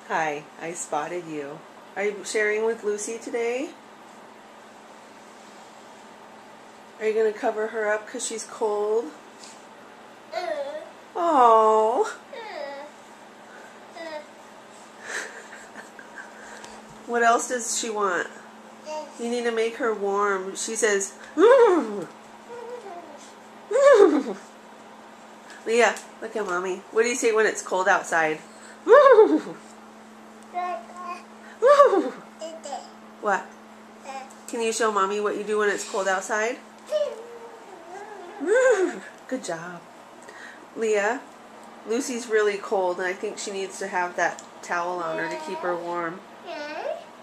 Hi, I spotted you. Are you sharing with Lucy today? Are you going to cover her up because she's cold? Oh. What else does she want? You need to make her warm. She says, Leah, look at Mommy. What do you say when it's cold outside? What? Can you show Mommy what you do when it's cold outside? Good job. Leah, Lucy's really cold and I think she needs to have that towel on her to keep her warm.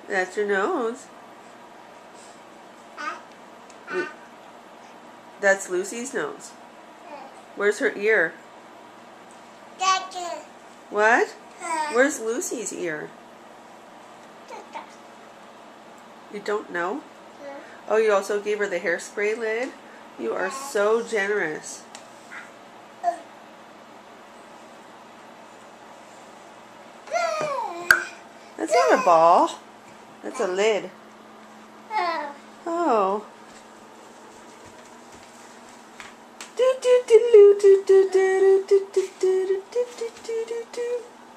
That's your nose. That's Lucy's nose. Where's her ear? What? Where's Lucy's ear? You don't know? Oh, you also gave her the hairspray lid? You are so generous. That's not a ball. That's a lid. Oh.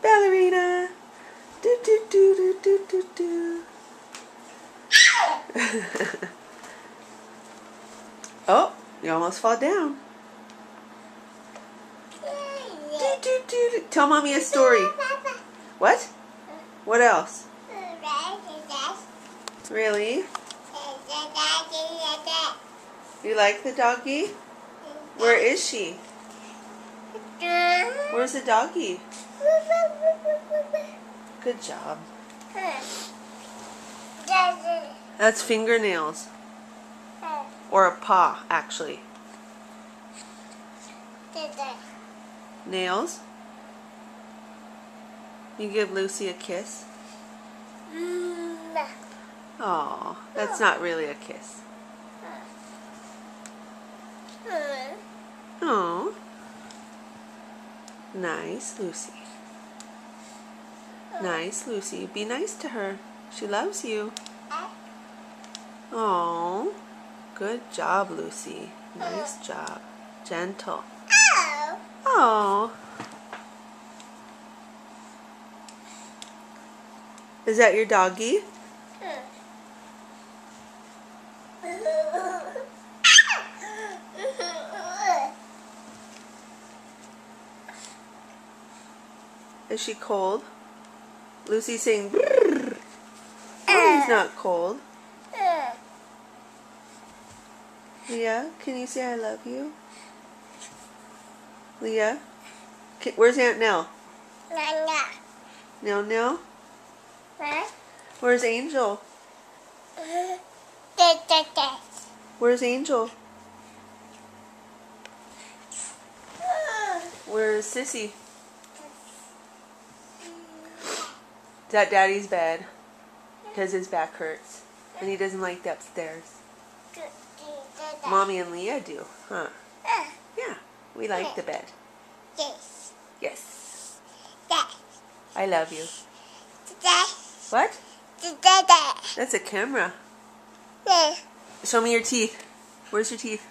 Ballerina. Oh, you almost fall down. Tell Mommy a story. What? What else? Really? You like the doggy? Where is she? Where's the doggy? Good job. That's fingernails. Or a paw, actually. Nails? You give Lucy a kiss? Aw, that's not really a kiss. Oh, nice Lucy. Nice Lucy. Be nice to her. She loves you. Oh, good job, Lucy. Nice job. Gentle. Oh. Is that your doggy? Is she cold? Lucy's saying brrr. Mommy's not cold. Leah, can you say I love you? Leah? Where's Aunt Nell? Nell? Where's Angel? Where's Angel? Where's Sissy? Is that Daddy's bed? Because his back hurts. And he doesn't like the upstairs. Mommy and Leah do, huh? Yeah, we like the bed. Yes. Yes. I love you. What? That's a camera. Show me your teeth. Where's your teeth?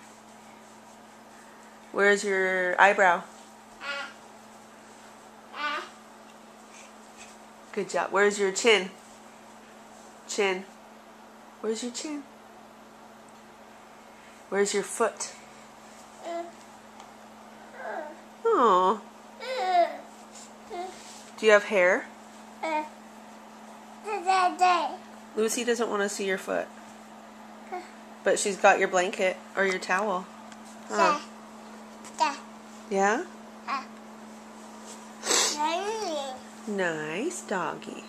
Where's your eyebrow? Good job. Where's your chin? Chin. Where's your chin? Where's your foot? Oh. Do you have hair? Lucy doesn't want to see your foot. But she's got your blanket or your towel. Huh. Yeah? Nice doggy.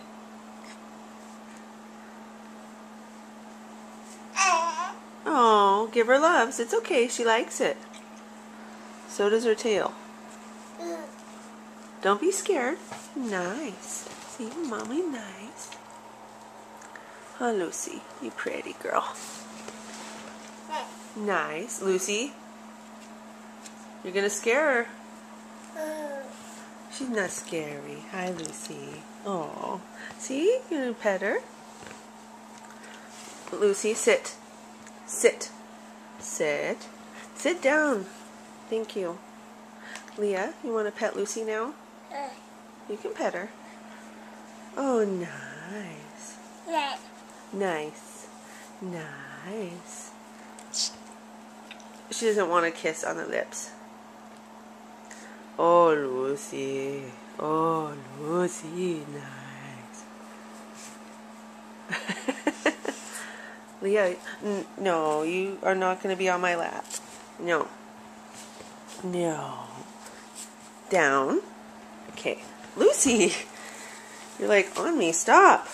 Oh, give her loves. It's okay. She likes it. So does her tail. Don't be scared. Nice. See, Mommy, nice. Huh, Lucy? You pretty girl. Nice. Lucy, you're going to scare her. She's not scary. Hi, Lucy. Oh, see? You gonna pet her? Lucy, sit. Sit. Sit. Sit down. Thank you. Leah, you want to pet Lucy now? You can pet her. Oh, nice. Nice. Nice. She doesn't want a kiss on the lips. Oh, Lucy. Oh, Lucy. Nice. Leah, no, you are not going to be on my lap. No. No. Down. Okay. Lucy, you're like on me. Stop.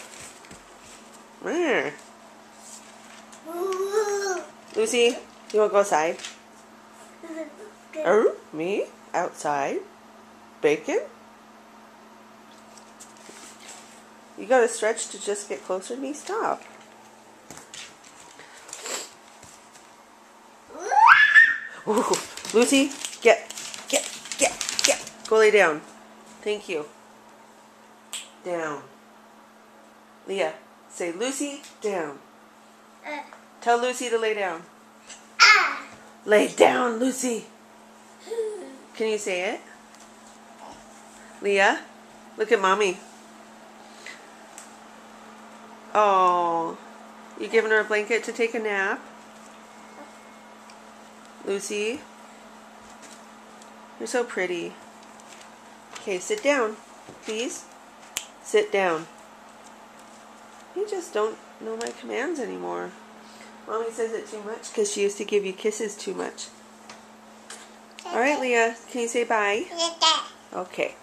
Where? Lucy, you want to go outside? Me? Outside? Bacon? You got to stretch to just get closer to me? Stop. Ooh, Lucy, get. Go lay down. Thank you. Down. Leah, say Lucy, down. Tell Lucy to lay down. Lay down, Lucy. Can you say it? Leah, look at Mommy. Oh, you giving her a blanket to take a nap? Lucy, you're so pretty. Okay, sit down, please. Sit down. You just don't know my commands anymore. Mommy says it too much because she used to give you kisses too much. All right, Leah, can you say bye? Okay.